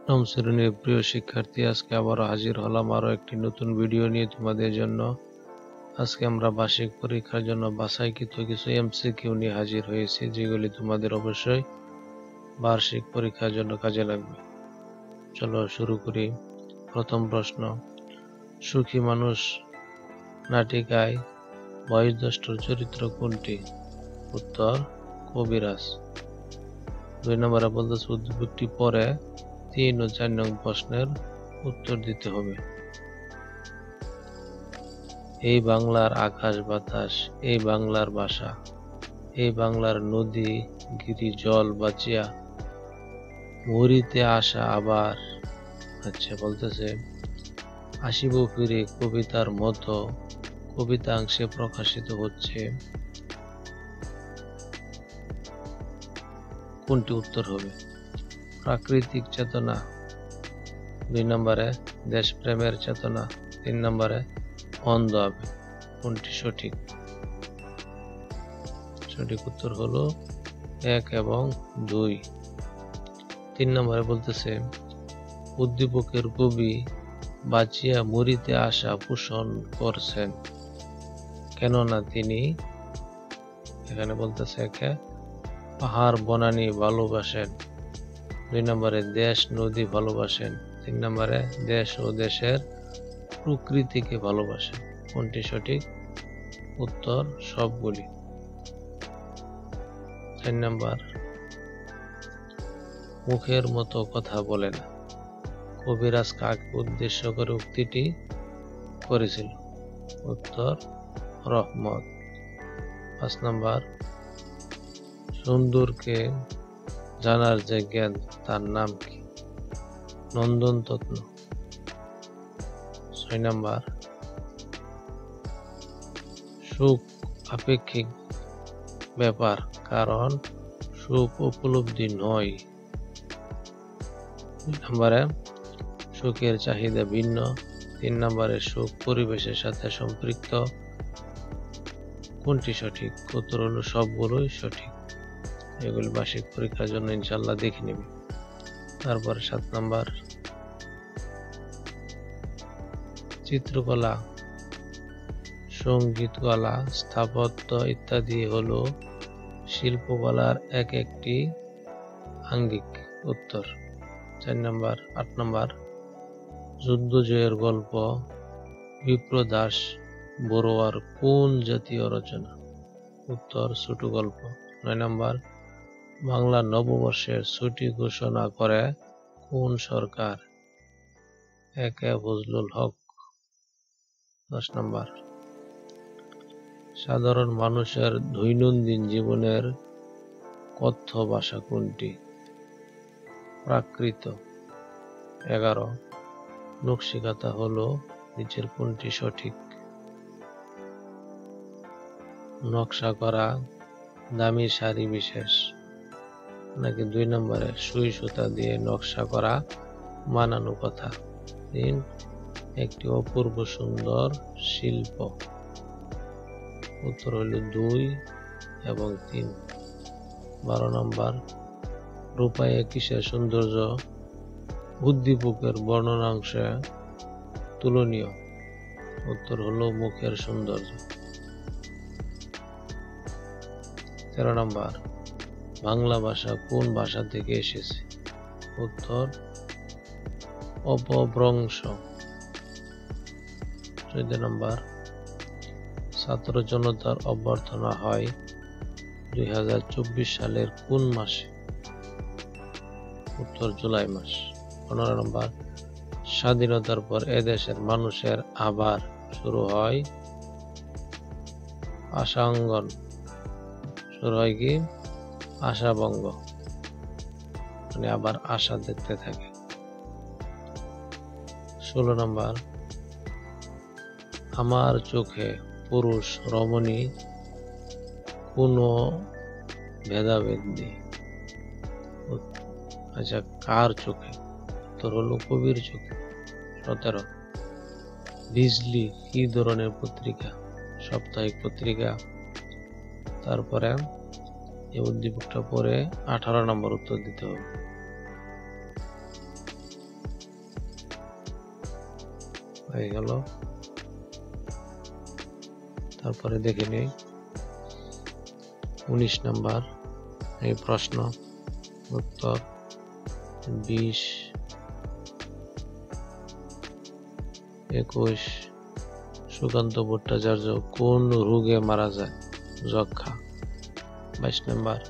নবম শ্রেণীর প্রিয় শিক্ষার্থী, আজকে আবারও হাজির হলাম আরো একটি নতুন ভিডিও নিয়ে তোমাদের জন্য। আজকে আমরা বার্ষিক পরীক্ষার জন্য বাছাইকৃত কিছু এমসিকিউ নিয়ে হাজির হয়েছি, যেগুলি তোমাদের অবশ্যই বার্ষিক পরীক্ষার জন্য কাজে লাগবে। চলো শুরু করি। প্রথম প্রশ্ন, সুখী মানুষ নাটিকায় বয়োজ্যেষ্ঠর চরিত্র কোনটি? উত্তর কবিরাজ। 2 নম্বরে বলতেছে উদ্দীপকটি পরে 3 ও 4 নং প্রশ্নের উত্তর দিতে হবে। এই বাংলার আকাশ বাতাস, এই বাংলার ভাষা, এই বাংলার নদী গিরি জল বাঁচিয়া মরিতে আসা আবার বলতেছে আসিব ফিরে কবিতার মতো কবিতাংশে প্রকাশিত হচ্ছে। কোনটি উত্তর হবে? প্রাকৃতিক চেতনা। 2 নম্বরে দেশপ্রেমের চেতনা। 3 নম্বরে অন্ধ আবেগ। কোনটি সঠিক? সঠিক উত্তর হলো 1 এবং 2। 3 নম্বরে বলতেছে উদ্দীপকের কবি বাঁচিয়া মরিতে আশা পোষণ করছেন, কেননা তিনি, এখানে বলতেছে একে পাহাড় বনানী ভালোবাসেন। 2 নম্বরে দেশ নদী ভালোবাসেন। 3 নম্বরে দেশ ও দেশের প্রকৃতিকে ভালোবাসেন। কোনটি সঠিক? উত্তর সবগুলি। 4 নম্বর, মুখের মতো কথা বলে না। কবিরাজ কাকে উদ্দেশ্য করে উক্তিটি করেছিল? উত্তর রহমত। 5 নম্বর, সুন্দরকে জানার যে জ্ঞান তার নাম কি? নন্দন তত্ত্ব। 6 নম্বর, সুখ আপেক্ষিক ব্যাপার, কারণ সুখ উপলব্ধি নয়। 2 নম্বরে সুখের চাহিদা ভিন্ন। 3 নম্বরে সুখ পরিবেশের সাথে সম্পৃক্ত। কোনটি সঠিক? উত্তর হলো সবগুলোই সঠিক। এগুলি বার্ষিক পরীক্ষার জন্য ইনশাল্লাহ দেখে নেবে। তারপরে 7 নম্বর, চিত্রকলা, সঙ্গীতকলা, স্থাপত্য ইত্যাদি হলো শিল্পকলার এক একটি আঙ্গিক। উত্তর। 4 নম্বর। 8 নম্বর, যুদ্ধ জয়ের গল্প বিপ্রদাস বড়ুয়ার কোন জাতীয় রচনা? উত্তর ছোট গল্প। 9 নম্বর, বাংলা নববর্ষের ছুটি ঘোষণা করে কোন সরকার? একে ফজলুল হক। 10 নম্বর, সাধারণ মানুষের দৈনন্দিন জীবনের কথ্য ভাষা কোনটি? প্রাকৃত। 11, নকশিকাঁথা হলো নিচের কোনটি সঠিক? নকশা করা দামি শাড়ি বিশেষ, নাকি 2 নম্বরে সুই সুতা দিয়ে নকশা করা মানানো কথা? 3, একটি অপূর্ব সুন্দর শিল্প। উত্তর হলো 2 এবং 3। 12 নম্বর, রূপায়ে কিসের সৌন্দর্য উদ্দীপকের বর্ণনাংশে তুলনীয়? উত্তর হলো মুখের সৌন্দর্য। 13 নম্বর, বাংলা ভাষা কোন ভাষা থেকে এসেছে? উত্তর অপভ্রংশ। 14 নম্বর, ছাত্র জনতার অভ্যর্থনা হয় 2024 সালের কোন মাসে? উত্তর জুলাই মাস। 15 নম্বর, স্বাধীনতার পর এদেশের মানুষের আবার শুরু হয় আশাঙ্গন। শুরু হয় কি? আশাভঙ্গ, মানে আবার আশা দেখতে থাকে। 16 নম্বর, আমার চোখে পুরুষ রমণী কোনো ভেদাভেদ নেই। কার চোখে? উত্তর হলো কবির চোখে। 17, বিজলি কি ধরনের পত্রিকা? সাপ্তাহিক পত্রিকা। তারপরে এই উদ্দীপকটা পরে 18 নম্বর উত্তর দিতে হবে। হয়ে গেল। তারপরে দেখে নিই 19 নাম্বার এই প্রশ্ন উত্তর 20, 21 সুকান্ত ভট্টাচার্য কোন রোগে মারা যায়? যক্ষা। 22 নাম্বার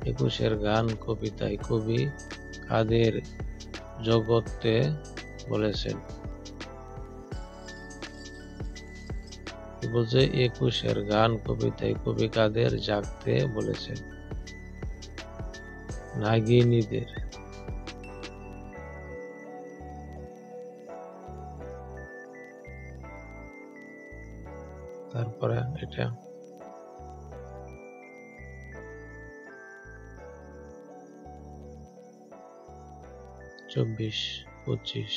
21 গান কবিতায় কবি কাদের জগতে বলেছেন? কি বলছে? 21 গান কবিতায় কবি কাদের জাগতে বলেছেন? নাগিনীদের। তারপরে এটা 24, 25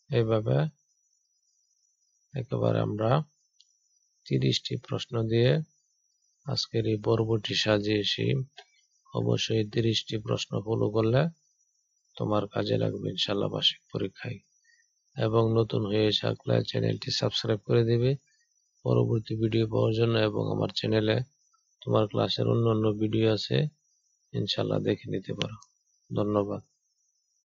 এইভাবে একেবারে আমরা 30টি প্রশ্ন দিয়ে আজকের এই পর্বটি সাজিয়েছি। অবশ্যই 30টি প্রশ্ন ফলো করলে তোমার কাজে লাগবে ইনশাআল্লাহ বার্ষিক পরীক্ষায়। এবং নতুন হয়ে থাকলে চ্যানেলটি সাবস্ক্রাইব করে দিবে পরবর্তী ভিডিও পাওয়ার জন্য। এবং আমার চ্যানেলে তোমার ক্লাসের অন্যান্য ভিডিও আছে, ইনশাআল্লাহ দেখে নিতে পারো। ধন্যবাদ।